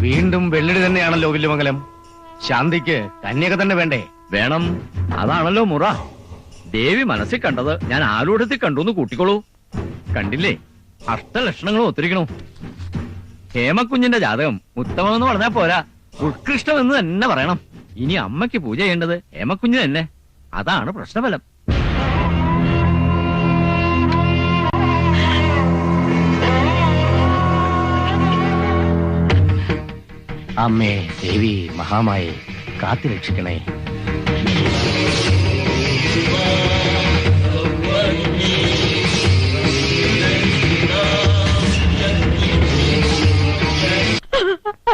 വീണ്ടും വെള്ളിടി തന്നെയാണല്ലോ വില്ലുമംഗലം. ശാന്തിക്ക് കന്യക തന്നെ വേണ്ടേ? വേണം, അതാണല്ലോ മുറ. ദേവി മനസ്സിൽ കണ്ടത് ഞാൻ ആരൂഢത്തിൽ കണ്ടുന്ന് കൂട്ടിക്കോളൂ. കണ്ടില്ലേ, അഷ്ടലക്ഷണങ്ങളും ഒത്തിരിക്കണു. ഹേമക്കുഞ്ഞിന്റെ ജാതകം ഉത്തമമെന്ന് പറഞ്ഞാൽ പോരാ, ഉത്കൃഷ്ടമെന്ന് തന്നെ പറയണം. ഇനി അമ്മയ്ക്ക് പൂജ ചെയ്യേണ്ടത് ഹേമക്കുഞ്ഞ് തന്നെ. അതാണ് പ്രശ്നഫലം. അമ്മേ ദേവി മഹാമായെ കാത്തുരക്ഷിക്കണേ.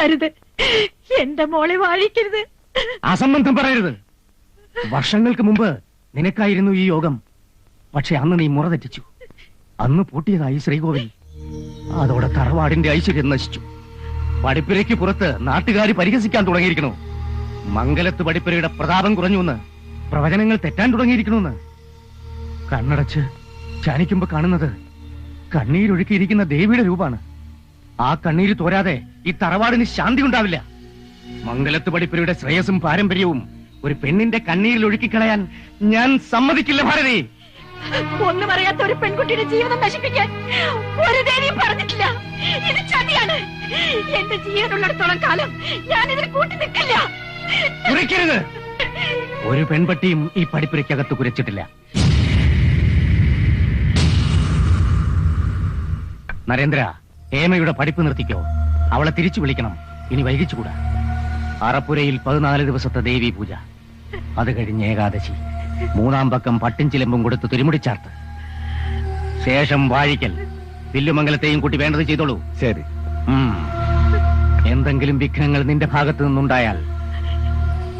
അരുത്, എന്റെ മോളെ വാഴിക്കരുത്. അസംബന്ധം പറയരുത്. വർഷങ്ങൾക്ക് മുമ്പ് നിനക്കായിരുന്നു ഈ യോഗം. പക്ഷെ അന്ന് നീ മുറ തെറ്റിച്ചു. അന്ന് പൂട്ടിയതായി ശ്രീകോവിൽ. അതോടെ തറവാടിന്റെ ഐശ്വര്യം നശിച്ചു. പടിപ്പുരയ്ക്ക് പുറത്ത് നാട്ടുകാർ പരിഹസിക്കാൻ തുടങ്ങിയിരിക്കണു. മംഗലത്ത് പടിപ്പുരയുടെ പ്രതാപം കുറഞ്ഞുവെന്ന്, പ്രവചനങ്ങൾ തെറ്റാൻ തുടങ്ങിയിരിക്കണമെന്ന്. കണ്ണടച്ച് ധ്യാനിക്കുമ്പോ കാണുന്നത് കണ്ണീരൊഴുക്കിയിരിക്കുന്ന ദേവിയുടെ രൂപാണ്. ആ കണ്ണീര് തോരാതെ ഈ തറവാടിന് ശാന്തി ഉണ്ടാവില്ല. മംഗലത്ത് പടിപ്പുരയുടെ ശ്രേയസും പാരമ്പര്യവും ഒരു പെണ്ണിന്റെ കണ്ണീരിൽ ഒഴുക്കിക്കളയാൻ ഞാൻ സമ്മതിക്കില്ല ഭാരതി. ഒന്നും അറിയാത്ത ഒരു പെൺകുട്ടിയുടെ ജീവിതം നശിപ്പിക്കാൻ ഒരു ദേവിയും പറഞ്ഞിട്ടില്ല. ഇത് ചതിയാണ്. എന്റെ ജീവനുള്ളിടത്തോളം കാലം ഞാൻ ഇതിൽ കൂട്ടി നിൽക്കില്ല. കുരയ്ക്കരുത്. ഒരു പെൺപട്ടിയും ഈ പടിപ്പുരയ്ക്കകത്ത് കുരച്ചിട്ടില്ല. നരേന്ദ്ര, ഹേമയുടെ പഠിപ്പ് നിർത്തിക്കോ. അവളെ തിരിച്ചു വിളിക്കണം. ഇനി വൈകിച്ചുകൂടാ. അറപ്പുരയിൽ 14 ദിവസത്തെ ദേവി പൂജ. അത് കഴിഞ്ഞ് ഏകാദശി. 3-ാം പക്കം പട്ടും ചിലമ്പും കൊടുത്ത് തിരുമുടിച്ചാർത്ത്. ശേഷം വാഴിക്കൽ. വില്ലുമംഗലത്തെയും കൂട്ടി വേണ്ടത് ചെയ്തോളൂ. ശരി. എന്തെങ്കിലും വിഘ്നങ്ങൾ നിന്റെ ഭാഗത്ത് നിന്നുണ്ടായാൽ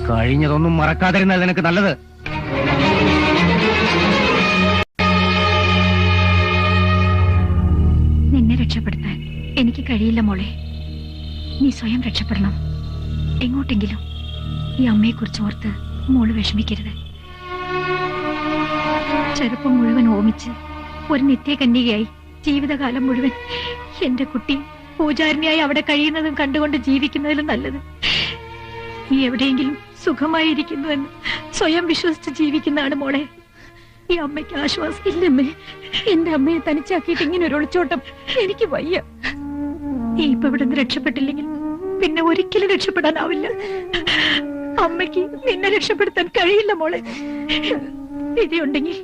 കഴിഞ്ഞതൊന്നും മറക്കാതിരുന്നാൽ നിനക്ക് നല്ലത്. നിന്നെ രക്ഷപ്പെടുത്താൻ എനിക്ക് കഴിയില്ല മോളെ. നീ സ്വയം രക്ഷപ്പെടണം. എങ്ങോട്ടെങ്കിലും ഈ അമ്മയെക്കുറിച്ച് ഓർത്ത് മോള് വിഷമിക്കരുത്. ചെറുപ്പം മുഴുവൻ ഓമിച്ച് ഒരു നിത്യകന്യകയായി ജീവിതകാലം മുഴുവൻ എന്റെ കുട്ടി പൂജാരിണിയായി അവിടെ കഴിയുന്നതും കണ്ടുകൊണ്ട് ജീവിക്കുന്നതിലും നല്ലത് നീ എവിടെയെങ്കിലും സുഖമായിരിക്കുന്നുവെന്ന് സ്വയം വിശ്വസിച്ച് ജീവിക്കുന്നതാണ് മോളെ. ഈ അമ്മയ്ക്ക് ആശ്വാസം ഇല്ലമ്മേ. എന്റെ അമ്മയെ തനിച്ചാക്കിയിട്ട് ഇങ്ങനെ ഒരു ഒളിച്ചോട്ടം എനിക്ക് വയ്യ. നീ ഇപ്പൊ ഇവിടെ നിന്ന് രക്ഷപ്പെട്ടില്ലെങ്കിൽ പിന്നെ ഒരിക്കലും രക്ഷപ്പെടാനാവില്ല. അമ്മയ്ക്ക് നിന്നെ രക്ഷപ്പെടുത്താൻ കഴിയില്ല മോളെ. വിധിയുണ്ടെങ്കിൽ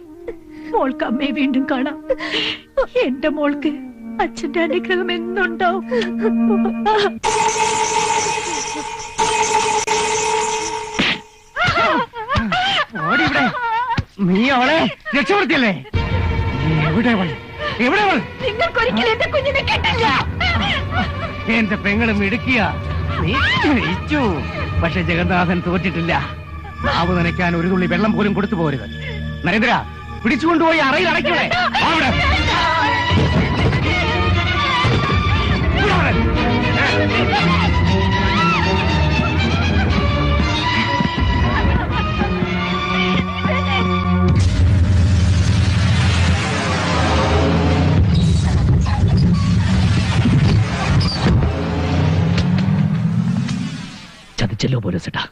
മോൾക്ക് അമ്മയെ വീണ്ടും കാണാം. എന്റെ മോൾക്ക് അച്ഛന്റെ അനുഗ്രഹം എന്നുണ്ടാവും. നീ അവളെ രക്ഷപ്പെടുത്തിയല്ലേ? എവിടെ നിങ്ങൾക്കൊരിക്കലും എന്റെ കുഞ്ഞിനെ കിട്ടില്ല. എന്റെ പെങ്ങളും ഇടുക്കിയ നീ ജയിച്ചു. പക്ഷെ ജഗന്നാഥൻ തോറ്റിട്ടില്ല. നാവ് നനയ്ക്കാൻ ഒരു തുള്ളി വെള്ളം പോലും കൊടുത്തു പോരുത്. നരേന്ദ്ര, പിടിച്ചുകൊണ്ടുപോയി അറയിൽ അടയ്ക്കണേ. ചതിച്ചല്ലോ പോലീസേട്ടാ.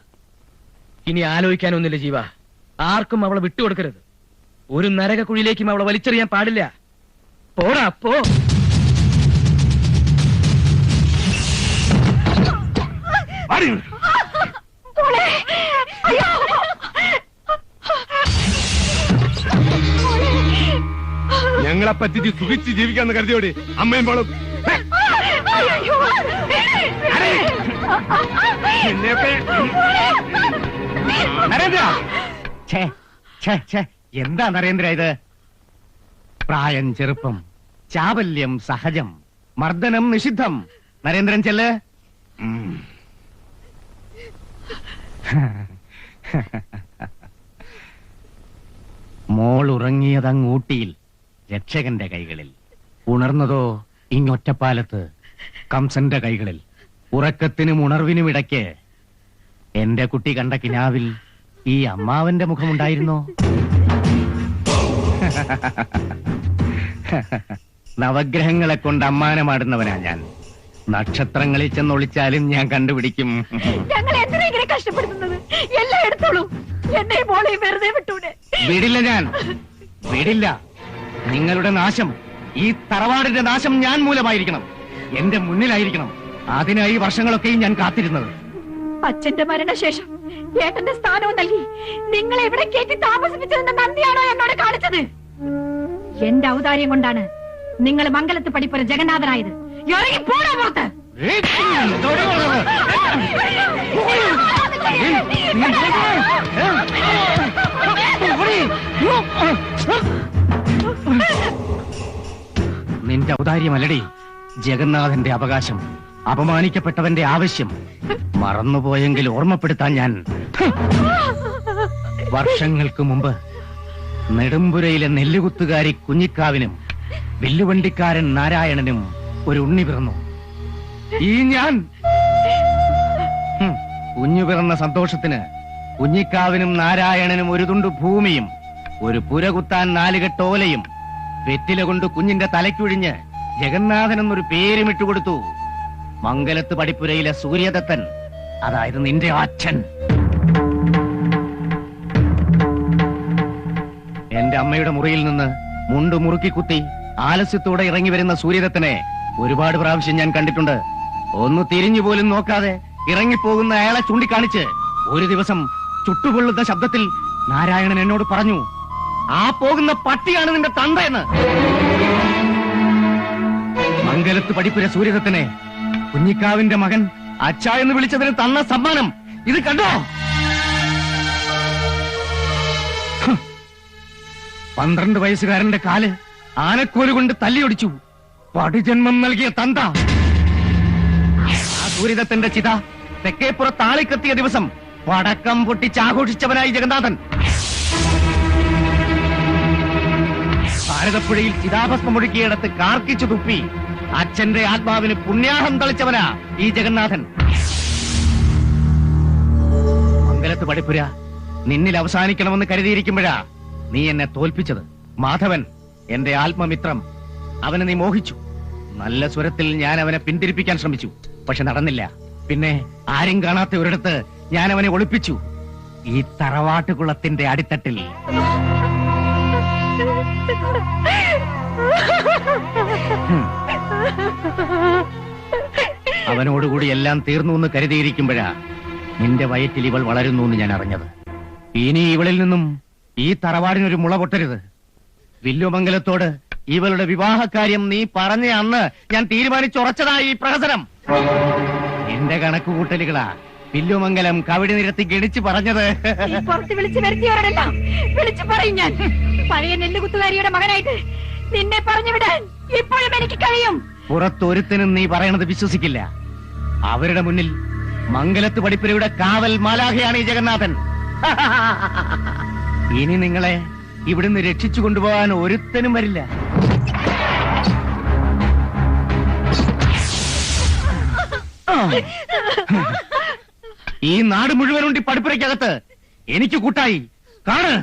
ഇനി ആലോചിക്കാനൊന്നുമില്ല ജീവ. ആർക്കും അവളെ വിട്ടുകൊടുക്കരുത്. ഒരു നരകക്കുഴിയിലേക്കും അവളെ വലിച്ചെറിയാൻ പാടില്ല. പോടാ പോ. ഞങ്ങളെ പറ്റി സുഖിച്ച് ജീവിക്കാന്ന് കരുതിയോടെ അമ്മയും പോളും നരേന്ദ്ര. എന്താ നരേന്ദ്ര ഇത്? പ്രായം ചെറുപ്പം, ചാബല്യം സഹജം, മർദ്ദനം നിഷിദ്ധം. നരേന്ദ്രൻ ചെല്ല്. മോൾ ഉറങ്ങിയതങ്ങ് ഊട്ടിയിൽ രക്ഷകന്റെ കൈകളിൽ, ഉണർന്നതോ ഇങ്ങൊറ്റപ്പാലത്ത് കംസന്റെ കൈകളിൽ. ഉറക്കത്തിനും ഉണർവിനും ഇടയ്ക്ക് എന്റെ കുട്ടി കണ്ട കിനാവിൽ ഈ അമ്മാവന്റെ മുഖമുണ്ടായിരുന്നോ? നവഗ്രഹങ്ങളെ കൊണ്ട് അമ്മാനമാടുന്നവനാ ഞാൻ. നക്ഷത്രങ്ങളിൽ ചെന്നൊളിച്ചാലും ഞാൻ കണ്ടുപിടിക്കും. ഞങ്ങൾ എന്തിനാ ഇങ്ങനെ കഷ്ടപ്പെടുത്തുന്നത്? എല്ലാം എടുത്തോളൂ, എന്നെ മോളെയും വെറുതെ വിട്ടൂടെ. വിടില്ല, ഞാൻ വിടില്ല. നിങ്ങളുടെ നാശം, ഈ തറവാടിന്റെ നാശം ഞാൻ മൂലമായിരിക്കണം, എന്റെ മുന്നിലായിരിക്കണം. അതിനായി വർഷങ്ങളൊക്കെയും ഞാൻ കാത്തിരുന്നത്. അച്ഛന്റെ മരണശേഷം ഏട്ടന്റെ സ്ഥാനവും നൽകി നിങ്ങളെ ഇവിടെ കയറ്റി താമസിപ്പിച്ചതിന്റെ നന്ദിയാണോ എന്നോട് കാണിച്ചത്? എന്റെ ഔദാര്യം കൊണ്ടാണ് നിങ്ങൾ മംഗലത്ത് പഠിപ്പുര ജഗന്നാഥനായത്. ഇറങ്ങി പോടാ പുറത്ത്. നിന്റെ ഔദാര്യമല്ലടി ജഗന്നാഥന്റെ അവകാശം, അപമാനിക്കപ്പെട്ടവന്റെ ആവശ്യം. മറന്നുപോയെങ്കിൽ ഓർമ്മപ്പെടുത്താൻ ഞാൻ. വർഷങ്ങൾക്ക് മുമ്പ് നെടുമ്പുരയിലെ നെല്ലുകുത്തുകാരി കുഞ്ഞിക്കാവിനും വില്ലുവണ്ടിക്കാരൻ നാരായണനും ഒരു ഉണ്ണി പിറന്നു. ഈ ഞാൻ കുഞ്ഞു പിറന്ന സന്തോഷത്തിന് കുഞ്ഞിക്കാവിനും നാരായണനും ഒരു തുണ്ട് ഭൂമിയും ഒരു പുര കുത്താൻ 4 കെട്ട് ഓലയും വെറ്റില കൊണ്ട് കുഞ്ഞിന്റെ തലയ്ക്കൊഴിഞ്ഞ് ജഗന്നാഥൻ എന്നൊരു പേരുമിട്ടു കൊടുത്തു. മംഗലത്ത് പടിപ്പുരയിലെ സൂര്യദത്തൻ, അതായത് നിന്റെ അച്ഛൻ. എന്റെ അമ്മയുടെ മുറിയിൽ നിന്ന് മുണ്ട് മുറുക്കി കുത്തി ആലസ്യത്തോടെ ഇറങ്ങി വരുന്ന സൂര്യദത്തനെ ഒരുപാട് പ്രാവശ്യം ഞാൻ കണ്ടിട്ടുണ്ട്. ഒന്ന് തിരിഞ്ഞു പോലും നോക്കാതെ ഇറങ്ങിപ്പോകുന്ന അയാളെ ചൂണ്ടിക്കാണിച്ച് ഒരു ദിവസം ചുട്ടുപൊള്ളുന്ന ശബ്ദത്തിൽ നാരായണൻ എന്നോട് പറഞ്ഞു, ആ പോകുന്ന പട്ടിയാണ് നിന്റെ തന്തയെന്ന്. മംഗലത്ത് പടിപ്പുര സൂര്യദത്തനെ കുഞ്ഞിക്കാവിന്റെ മകൻ അച്ഛ എന്ന് വിളിച്ചതിന് തന്ന സമ്മാനം ഇത് കണ്ടോ? 12 വയസ്സുകാരന്റെ കാല് ആനക്കോല് കൊണ്ട് തല്ലിയൊടിച്ചു പടിജന്മം നൽകിയ തന്ത. ആ സൂര്യദത്തന്റെ ചിത തെക്കേപ്പുറത്ത് ആളിക്കത്തിയ ദിവസം പടക്കം പൊട്ടിച്ചാഘോഷിച്ചവനായി ജഗന്നാഥൻ. ഭാരതപ്പുഴയിൽ ചിതാഭസ്മം ഒഴുക്കിയിടത്ത് കാർക്കിച്ചു തുപ്പി അച്ഛന്റെ ആത്മാവിന് പുണ്യാഹം തളിച്ചവനാ ഈ ജഗന്നാഥൻ. മംഗലത്ത് പടിപ്പുര നിന്നിൽ അവസാനിക്കണമെന്ന് കരുതിയിരിക്കുമ്പോഴാ നീ എന്നെ തോൽപ്പിച്ചത്. മാധവൻ, എന്റെ ആത്മമിത്രം, അവനെ നീ മോഹിച്ചു. നല്ല സ്വരത്തിൽ ഞാൻ അവനെ പിന്തിരിപ്പിക്കാൻ ശ്രമിച്ചു, പക്ഷെ നടന്നില്ല. പിന്നെ ആരും കാണാത്ത ഒരിടത്ത് ഞാൻ അവനെ ഒളിപ്പിച്ചു, ഈ തറവാട്ടുകുളത്തിന്റെ അടിത്തട്ടിൽ. അവനോടുകൂടി എല്ലാം തീർന്നു എന്ന് കരുതിയിരിക്കുമ്പോഴാ നിന്റെ വയറ്റിൽ ഇവൾ വളരുന്നു എന്ന് ഞാൻ അറിഞ്ഞത്. ഇനി ഇവളിൽ നിന്നും ഈ തറവാടിനൊരു മുള പൊട്ടരുത്. വില്ലുമംഗലത്തോട് ഇവളുടെ വിവാഹകാര്യം നീ പറഞ്ഞ അന്ന് ഞാൻ തീരുമാനിച്ചുറച്ചതായി ഈ പ്രഹസനം. എന്റെ കണക്കുകൂട്ടലുകളാ വില്ലുമംഗലം കവിടി നിരത്തി ഗണിച്ചു പറഞ്ഞത്. പുറത്ത് വിളിച്ചു വരുത്തിയവരെല്ലാം വിളിച്ചു പറയും. ഞാൻ പഴയ നെല്ലുകുത്തുകാരിയുടെ മകനായിട്ട് നിന്നെ പറഞ്ഞു വിടാൻ ഇപ്പോഴും എനിക്ക് കഴിയും. പുറത്തൊരുത്തനും നീ പറയണത് വിശ്വസിക്കില്ല. അവരുടെ മുന്നിൽ മംഗലത്ത് പടിപ്പുരയുടെ കാവൽ മാലാഖയാണ് ഈ ജഗന്നാഥൻ. ഇനി നിങ്ങളെ ഇവിടുന്ന് രക്ഷിച്ചു കൊണ്ടുപോകാൻ ഒരുത്തനും വരില്ല. ഈ നാട് മുഴുവനുണ്ട് പടിപ്പുരയ്ക്കകത്ത്. എനിക്ക് കൂട്ടായി കാണ്.